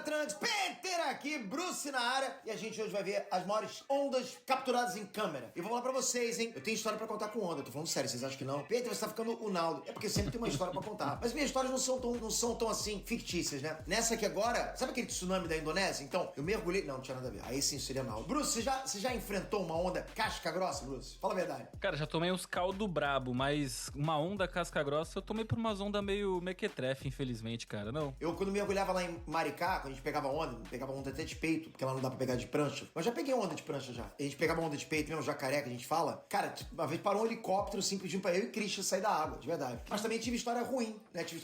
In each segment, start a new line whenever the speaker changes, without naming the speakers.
Trunks, Peter aqui, Bruce na área, e a gente hoje vai ver as maiores ondas capturadas em câmera. E vou falar pra vocês, hein, eu tenho história pra contar com onda, tô falando sério, vocês acham que não? Peter, você tá ficando o Naldo. É porque sempre tem uma história pra contar. Mas minhas histórias não são tão assim, fictícias, né? Nessa aqui agora, sabe aquele tsunami da Indonésia? Então, eu mergulhei... Não tinha nada a ver. Aí sim seria Naldo. Bruce, você já enfrentou uma onda casca grossa, Bruce? Fala a verdade.
Cara, já tomei uns caldo brabo, mas uma onda casca grossa, eu tomei por umas ondas meio mequetrefe, infelizmente, cara, não?
Eu, quando mergulhava lá em Maricá, quando a gente pegava onda até de peito, porque lá não dá pra pegar de prancha. Mas já peguei onda de prancha já. A gente pegava onda de peito mesmo, jacaré, que a gente fala. Cara, uma vez parou um helicóptero, assim, pedindo pra eu e Christian sair da água, de verdade. Mas também tive história ruim, né? Tinha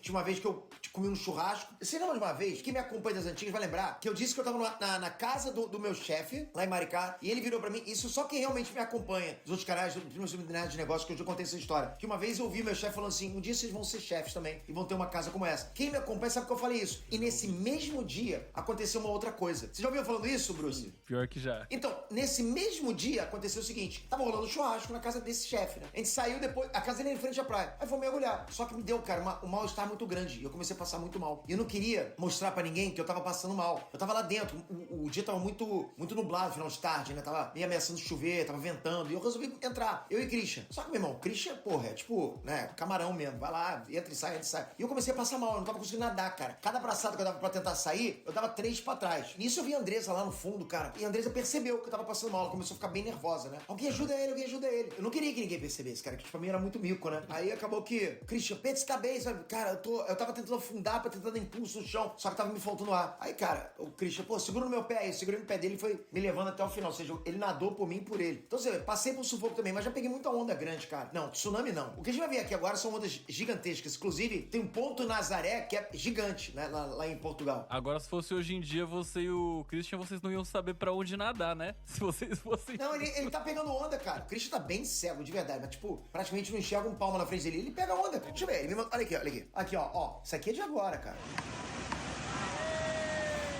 uma vez que eu comi um churrasco. Você lembra de uma vez? Quem me acompanha das antigas vai lembrar que eu disse que eu tava na casa do meu chefe, lá em Maricá, e ele virou pra mim, isso só quem realmente me acompanha, dos outros canais, dos meus seminários de negócio, que eu já contei essa história. Que uma vez eu ouvi meu chefe falando assim, um dia vocês vão ser chefes também, e vão ter uma casa como essa. Quem me acompanha sabe que eu falei isso. E nesse mesmo dia, aconteceu uma outra coisa. Você já ouviu falando isso, Bruce?
Pior que já.
Então, nesse mesmo dia, aconteceu o seguinte, tava rolando um churrasco na casa desse chefe, né? A gente saiu depois, a casa dele era em frente à praia. Aí foi mergulhar. Só que me deu, cara, um mal-estar muito grande. E eu comecei a passar muito mal. E eu não queria mostrar pra ninguém que eu tava passando mal. Eu tava lá dentro, o dia tava muito nublado, final de tarde, né? Tava meio ameaçando chover, tava ventando. E eu resolvi entrar, eu e Christian. Só que, meu irmão, Christian, porra, é tipo, né, camarão mesmo. Vai lá, entra e sai. E eu comecei a passar mal, eu não tava conseguindo nadar, cara. Cada braçada que eu dava pra tentar sair, eu dava 3 pra trás. Nisso eu vi a Andressa lá no fundo, cara. E a Andressa percebeu que eu tava passando mal. Ela começou a ficar bem nervosa, né? Alguém ajuda ele. Eu não queria que ninguém percebesse, cara, que pra mim era muito mico, né? Aí acabou que, Christian, Pedro, você tá bem, sabe? Cara, eu tava tentando afundar, tentando dar impulso no chão, só que tava me faltando ar. Aí, cara, o Christian, pô, segura no meu pé aí. Eu segurei no pé dele e foi me levando até o final. Ou seja, ele nadou por mim e por ele. Então, assim, passei por sufoco também, mas já peguei muita onda grande, cara. Não, tsunami não. O que a gente vai ver aqui agora são ondas gigantescas. Inclusive, tem um ponto Nazaré que é gigante, né? Lá em Portugal.
Agora, se fosse hoje em dia, você e o Christian, vocês não iam saber pra onde nadar, né? Se vocês fossem...
Não, ele tá pegando onda, cara. O Christian tá bem cego, de verdade. Mas, tipo, praticamente não enxerga um palmo na frente dele. Ele pega onda, cara. Deixa eu ver. Ele me manda... Olha aqui. Aqui, ó. Isso aqui é de agora, cara.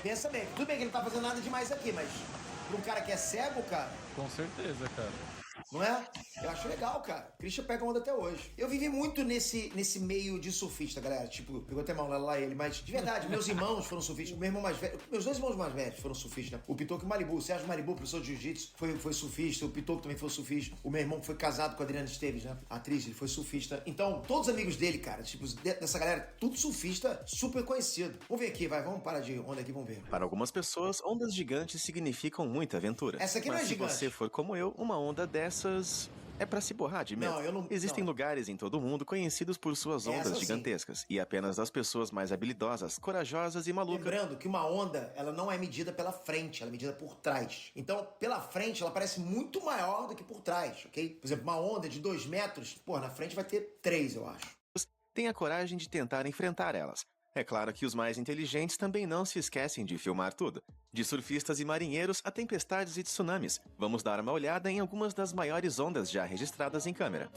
Pensa bem. Tudo bem que ele não tá fazendo nada demais aqui, mas... pra um cara que é cego, cara...
Com certeza, cara.
Não é? Eu acho legal, cara. Christian pega onda até hoje. Eu vivi muito nesse meio de surfista, galera. Tipo, pegou até mal lá ele, mas de verdade, meus irmãos foram surfistas. Meu irmão mais velho, meus 2 irmãos mais velhos foram surfistas, né? O Pitoco e o Malibu. O Sérgio Malibu, professor de jiu-jitsu, foi surfista. O Pitoco também foi surfista. O meu irmão que foi casado com a Adriana Esteves, né? A atriz, ele foi surfista. Então, todos os amigos dele, cara, tipo, dessa galera, tudo surfista, super conhecido. Vamos ver aqui, vai. Vamos parar de onda aqui, vamos ver.
Para algumas pessoas, ondas gigantes significam muita aventura.
Essa aqui não é gigante.
Mas se você for como eu, uma onda dessas... é pra se borrar de medo.
Não, eu não...
Existem
não.
lugares em todo o mundo conhecidos por suas ondas
Essa,
gigantescas. Sim. E apenas as pessoas mais habilidosas, corajosas e malucas...
Lembrando que uma onda, ela não é medida pela frente, ela é medida por trás. Então, pela frente, ela parece muito maior do que por trás, ok? Por exemplo, uma onda de 2 metros, pô, na frente vai ter 3, eu acho.
Tem a coragem de tentar enfrentar elas. É claro que os mais inteligentes também não se esquecem de filmar tudo. De surfistas e marinheiros a tempestades e tsunamis. Vamos dar uma olhada em algumas das maiores ondas já registradas em câmera.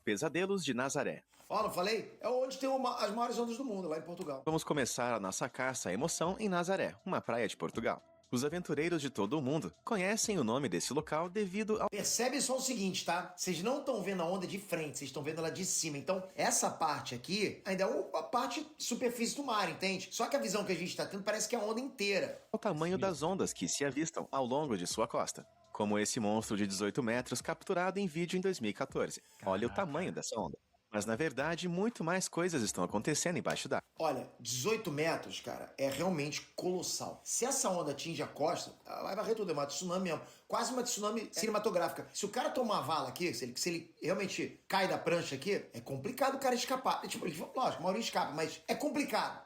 Pesadelos de Nazaré.
Ó, não falei? É onde tem as maiores ondas do mundo, lá em Portugal.
Vamos começar a nossa caça à emoção em Nazaré, uma praia de Portugal. Os aventureiros de todo o mundo conhecem o nome desse local devido ao...
Percebe só o seguinte, tá? Vocês não estão vendo a onda de frente, vocês estão vendo ela de cima. Então, essa parte aqui ainda é a parte superfície do mar, entende? Só que a visão que a gente tá tendo parece que é a onda inteira.
O tamanho das ondas que se avistam ao longo de sua costa. Como esse monstro de 18 metros capturado em vídeo em 2014. Olha o tamanho dessa onda. Mas, na verdade, muito mais coisas estão acontecendo embaixo d'água.
Olha, 18 metros, cara, é realmente colossal. Se essa onda atinge a costa, ela vai varrer tudo, é uma tsunami mesmo. Quase uma tsunami cinematográfica. Se o cara tomar uma vala aqui, se ele realmente cai da prancha aqui, é complicado o cara escapar. Tipo, lógico, a maioria escapa, mas é complicado.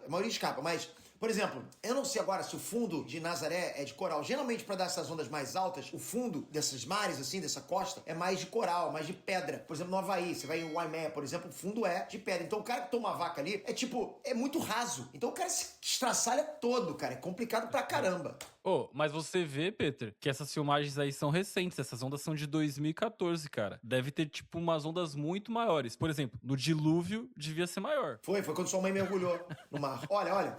A maioria escapa, mas... Por exemplo, eu não sei agora se o fundo de Nazaré é de coral. Geralmente, para dar essas ondas mais altas, o fundo desses mares, assim, dessa costa, é mais de coral, mais de pedra. Por exemplo, no Havaí, você vai em Waimea, por exemplo, o fundo é de pedra. Então, o cara que toma uma vaca ali é tipo, é muito raso. Então, o cara se estraçalha todo, cara. É complicado pra caramba.
Mas você vê, Peter, que essas filmagens aí são recentes. Essas ondas são de 2014, cara. Deve ter, tipo, umas ondas muito maiores. Por exemplo, no dilúvio devia ser maior.
Foi quando sua mãe mergulhou no mar. Olha. Olha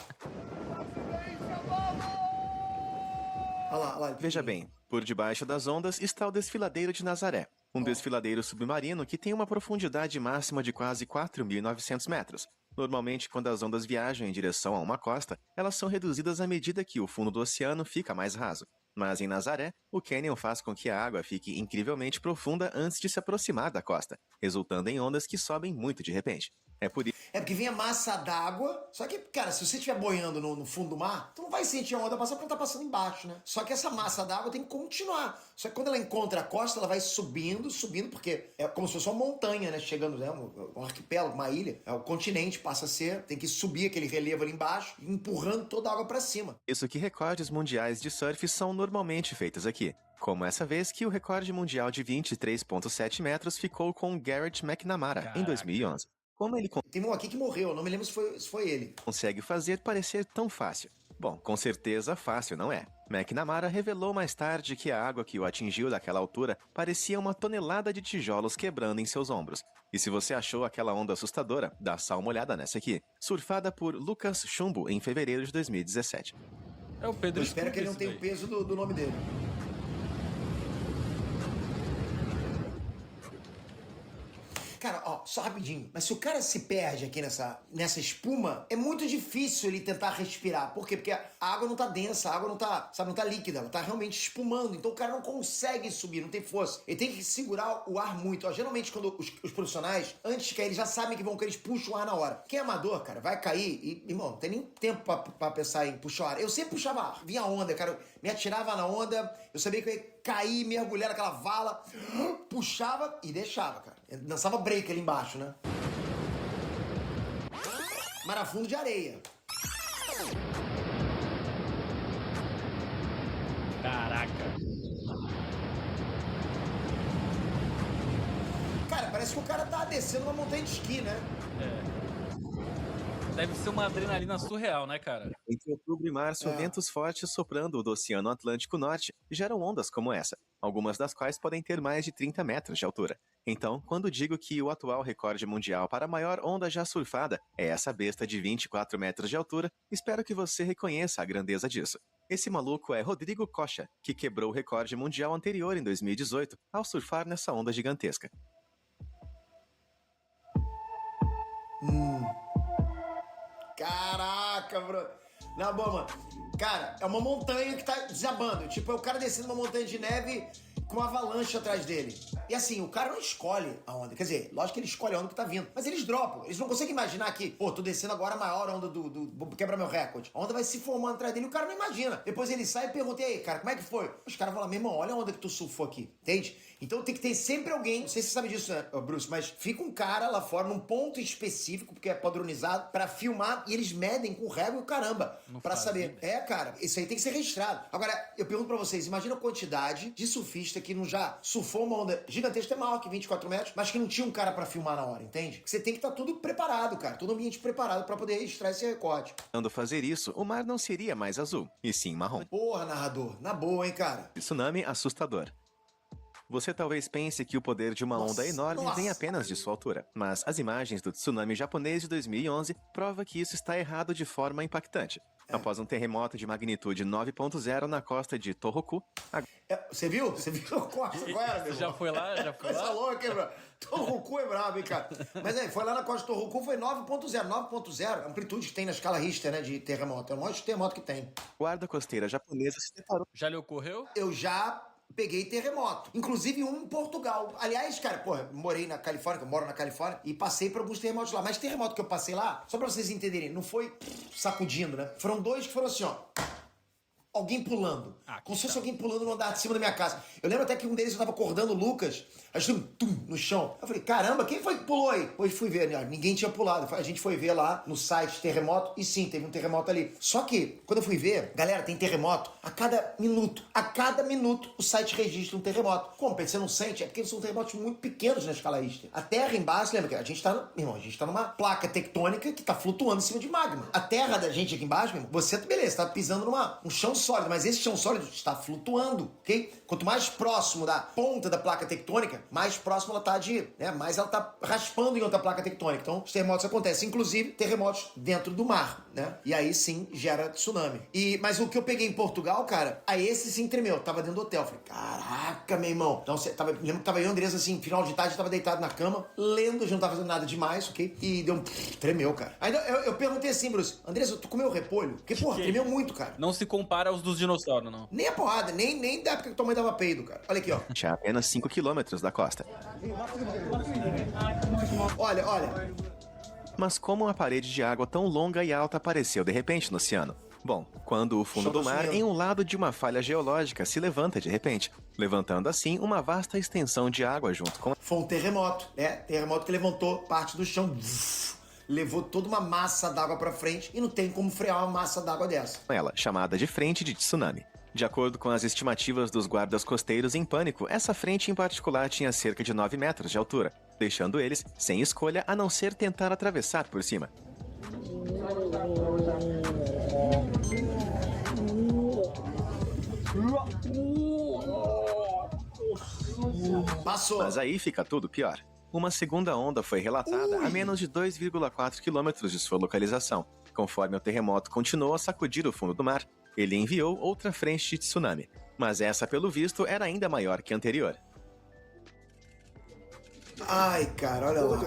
lá.
Veja bem, por debaixo das ondas está o desfiladeiro de Nazaré. Um desfiladeiro submarino que tem uma profundidade máxima de quase 4.900 metros. Normalmente, quando as ondas viajam em direção a uma costa, elas são reduzidas à medida que o fundo do oceano fica mais raso. Mas em Nazaré, o cânion faz com que a água fique incrivelmente profunda antes de se aproximar da costa, resultando em ondas que sobem muito de repente. É por isso
É porque vem a massa d'água, só que, cara, se você estiver boiando no fundo do mar, tu não vai sentir a onda passar porque tá passando embaixo, né? Só que essa massa d'água tem que continuar. Só que quando ela encontra a costa, ela vai subindo, porque é como se fosse uma montanha, né? Chegando, né? Um arquipélago, uma ilha. O continente passa a ser, tem que subir aquele relevo ali embaixo, empurrando toda a água pra cima.
isso que recordes mundiais de surf são normalmente feitos aqui. Como essa vez que o recorde mundial de 23,7 metros ficou com Garrett McNamara,
Caraca.
em 2011. Como ele
Tem um aqui que morreu, não me lembro se foi ele.
consegue fazer parecer tão fácil? Bom, com certeza fácil não é. McNamara revelou mais tarde que a água que o atingiu daquela altura parecia uma tonelada de tijolos quebrando em seus ombros. E se você achou aquela onda assustadora, dá só uma olhada nessa aqui, surfada por Lucas Chumbo em fevereiro de 2017.
É o Pedro
Eu espero que ele não
Scooby,
tenha o
isso
peso do nome dele. Cara, ó, só rapidinho. Mas se o cara se perde aqui nessa espuma, é muito difícil ele tentar respirar. Por quê? Porque a água não tá densa, a água não tá, sabe, não tá líquida, ela tá realmente espumando. Então o cara não consegue subir, não tem força. Ele tem que segurar o ar muito. Ó, geralmente, quando os profissionais, antes de cair, eles já sabem que eles puxam o ar na hora. Quem é amador, cara, vai cair e, irmão, não tem nem tempo pra pensar em puxar o ar. Eu sempre puxava ar. Vinha a onda, cara, eu me atirava na onda, eu sabia que eu ia cair, mergulhar naquela vala, puxava e deixava, cara. Eu dançava break ali embaixo, né? Mas era fundo de areia.
Caraca.
Cara, parece que o cara tá descendo uma montanha de esqui, né?
Deve ser uma adrenalina surreal, né, cara?
Entre outubro e março, ventos fortes soprando do Oceano Atlântico Norte geram ondas como essa, algumas das quais podem ter mais de 30 metros de altura. Então, quando digo que o atual recorde mundial para a maior onda já surfada é essa besta de 24 metros de altura, espero que você reconheça a grandeza disso. Esse maluco é Rodrigo Cocha, que quebrou o recorde mundial anterior em 2018 ao surfar nessa onda gigantesca.
Caraca, bro. Na boa, mano. Cara, é uma montanha que tá desabando. Tipo, é o cara descendo uma montanha de neve com uma avalanche atrás dele. E assim, o cara não escolhe a onda. Quer dizer, lógico que ele escolhe a onda que tá vindo. Mas eles dropam. Eles não conseguem imaginar que, pô, tô descendo agora a maior onda vou quebrar meu recorde. A onda vai se formando atrás dele e o cara não imagina. Depois ele sai e pergunta, e aí, cara, como é que foi? Os caras falam, meu irmão, olha a onda que tu surfou aqui. Entende? Então tem que ter sempre alguém, não sei se você sabe disso, né, Bruce, mas fica um cara lá fora, num ponto específico, porque é padronizado, pra filmar, e eles medem com régua e o caramba, pra saber. É, cara, isso aí tem que ser registrado. Agora, eu pergunto pra vocês, imagina a quantidade de surfista que não já surfou uma onda gigantesca, maior que 24 metros, mas que não tinha um cara pra filmar na hora, entende? Você tem que estar tudo preparado, cara, todo ambiente preparado pra poder registrar esse recorde.
Quando fazer isso, o mar não seria mais azul, e sim marrom.
Porra, narrador, na boa, hein, cara?
Tsunami assustador. Você talvez pense que o poder de uma onda enorme vem apenas de sua altura, mas as imagens do tsunami japonês de 2011 provam que isso está errado de forma impactante. Após um terremoto de magnitude 9.0 na costa de Tohoku,
Você viu? Você viu a costa agora, meu
Você já
irmão?
foi lá? Já foi
Coisa
lá?
louca, hein, bro? Tohoku é brabo, hein, cara? Mas aí, foi lá na costa de Tohoku, foi 9.0. 9.0 é a amplitude que tem na escala Richter, né, de terremoto. É o maior terremoto que tem.
guarda costeira japonesa se deparou
Já lhe ocorreu?
Eu já peguei terremoto. Inclusive um em Portugal. Aliás, cara, porra, morei na Califórnia, que eu moro na Califórnia, e passei por alguns terremotos lá. Mas terremoto que eu passei lá, só pra vocês entenderem, não foi sacudindo, né? Foram dois que foram assim, ó. Alguém pulando. Como se fosse alguém pulando no andar de cima da minha casa. Eu lembro até que um deles eu tava acordando o Lucas, aí tinha um tum no chão. Eu falei, caramba, quem foi que pulou aí? Depois fui ver, né? Ninguém tinha pulado. A gente foi ver lá no site terremoto, e sim, teve um terremoto ali. Só que, quando eu fui ver, galera, tem terremoto a cada minuto. A cada minuto o site registra um terremoto. Como? Você não sente? É porque são terremotos muito pequenos na escala Richter. A terra embaixo, lembra que a gente tá, irmão, a gente tá numa placa tectônica que tá flutuando em cima de magma. A terra da gente aqui embaixo, meu irmão, você, beleza, tá pisando num chão sólido, mas esse chão sólido está flutuando, ok? Quanto mais próximo da ponta da placa tectônica, mais próximo ela está mais ela está raspando em outra placa tectônica. Então, os terremotos acontecem, inclusive terremotos dentro do mar, né? E aí sim gera tsunami. Mas o que eu peguei em Portugal, cara, aí esse sim tremeu. Tava dentro do hotel. Falei, caraca, meu irmão. Então, lembro que tava eu e Andressa, assim, final de tarde, tava deitado na cama, lendo, a gente não tava fazendo nada demais, ok? E deu tremeu, cara. Ainda eu perguntei assim, Bruce, Andressa, tu comeu repolho? Porque, porra, tremeu muito, cara.
Não se compara aos dos dinossauros, não.
Nem a porrada, nem da época que tua mãe dava peido, cara. Olha aqui, ó.
A apenas 5 quilômetros da costa.
Olha.
Mas como uma parede de água tão longa e alta apareceu de repente no oceano? Bom, quando o fundo do mar, em um lado de uma falha geológica, se levanta de repente, levantando assim uma vasta extensão de água junto com...
Foi um terremoto, né? Terremoto que levantou parte do chão, levou toda uma massa d'água pra frente e não tem como frear uma massa d'água dessa.
ela, chamada de frente de tsunami. De acordo com as estimativas dos guardas costeiros em pânico, essa frente em particular tinha cerca de 9 metros de altura, deixando eles sem escolha a não ser tentar atravessar por cima.
Passou.
Mas aí fica tudo pior. Uma segunda onda foi relatada a menos de 2,4 quilômetros de sua localização. Conforme o terremoto continuou a sacudir o fundo do mar, ele enviou outra frente de tsunami. Mas essa, pelo visto, era ainda maior que a anterior.
Ai, cara, olha lá.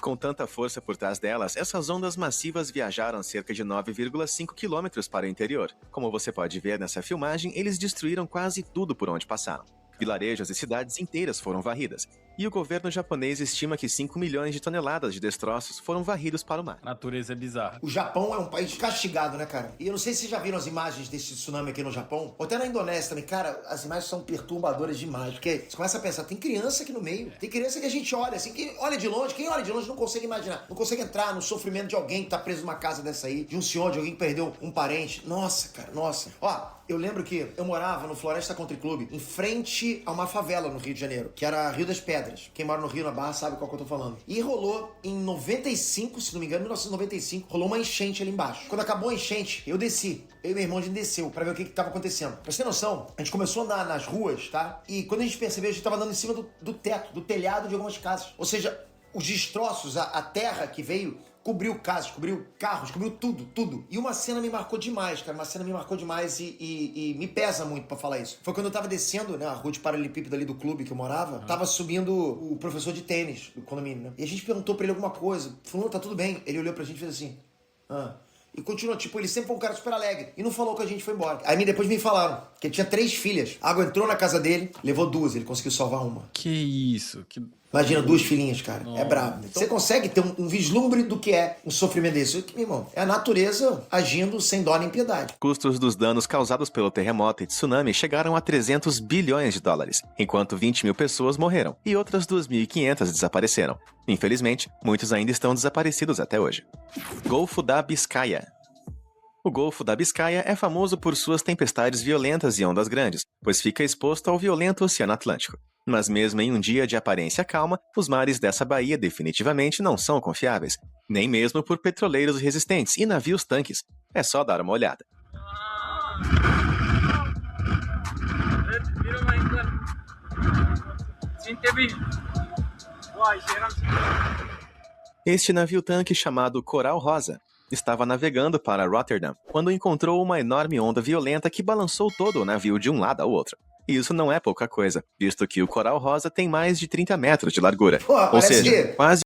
Com tanta força por trás delas, essas ondas massivas viajaram cerca de 9,5 quilômetros para o interior. Como você pode ver nessa filmagem, eles destruíram quase tudo por onde passaram. Vilarejos e cidades inteiras foram varridas. E o governo japonês estima que 5 milhões de toneladas de destroços foram varridos para o mar.
A natureza é bizarra.
O Japão é um país castigado, né, cara? E eu não sei se vocês já viram as imagens desse tsunami aqui no Japão, ou até na Indonésia também. Cara, as imagens são perturbadoras demais, porque você começa a pensar, tem criança aqui no meio, tem criança que a gente olha, assim, que olha de longe, quem olha de longe não consegue imaginar, não consegue entrar no sofrimento de alguém que tá preso numa casa dessa aí, de um senhor, de alguém que perdeu um parente. Nossa, cara, nossa. Ó, eu lembro que eu morava no Floresta Country Club, em frente a uma favela no Rio de Janeiro, que era Rio das Pedras. Quem mora no Rio, na Barra, sabe qual que eu tô falando. E rolou em 95, se não me engano, 1995, rolou uma enchente ali embaixo. Quando acabou a enchente, eu desci. Eu e meu irmão, a gente desceu pra ver o que tava acontecendo. Pra você ter noção, a gente começou a andar nas ruas, tá? E quando a gente percebeu, a gente tava andando em cima do teto, do telhado de algumas casas. Ou seja, os destroços, a terra que veio... cobriu casas, cobriu carros, cobriu tudo. E uma cena me marcou demais, cara. Uma cena me marcou demais e me pesa muito pra falar isso. Foi quando eu tava descendo, né, a rua de paralelepípedo ali do clube que eu morava. Tava subindo o professor de tênis do condomínio, né? E a gente perguntou pra ele alguma coisa. Falou, tá tudo bem. Ele olhou pra gente e fez assim... E continuou, tipo, ele sempre foi um cara super alegre. E não falou que a gente foi embora. Aí depois me falaram que ele tinha 3 filhas. A água entrou na casa dele, levou 2. Ele conseguiu salvar uma.
Que isso?
Imagina, 2 filhinhas, cara. É brabo. Você consegue ter um vislumbre do que é um sofrimento desse. Meu irmão, é a natureza agindo sem dó nem piedade.
Custos dos danos causados pelo terremoto e tsunami chegaram a 300 bilhões de dólares, enquanto 20 mil pessoas morreram e outras 2.500 desapareceram. Infelizmente, muitos ainda estão desaparecidos até hoje. Golfo da Biscaia. O Golfo da Biscaia é famoso por suas tempestades violentas e ondas grandes, pois fica exposto ao violento Oceano Atlântico. Mas mesmo em um dia de aparência calma, os mares dessa baía definitivamente não são confiáveis, nem mesmo por petroleiros resistentes e navios tanques. É só dar uma olhada. Este navio-tanque chamado Coral Rosa estava navegando para Rotterdam quando encontrou uma enorme onda violenta que balançou todo o navio de um lado ao outro. E isso não é pouca coisa, visto que o Coral Rosa tem mais de 30 metros de largura.
Pô,
ou seja, quase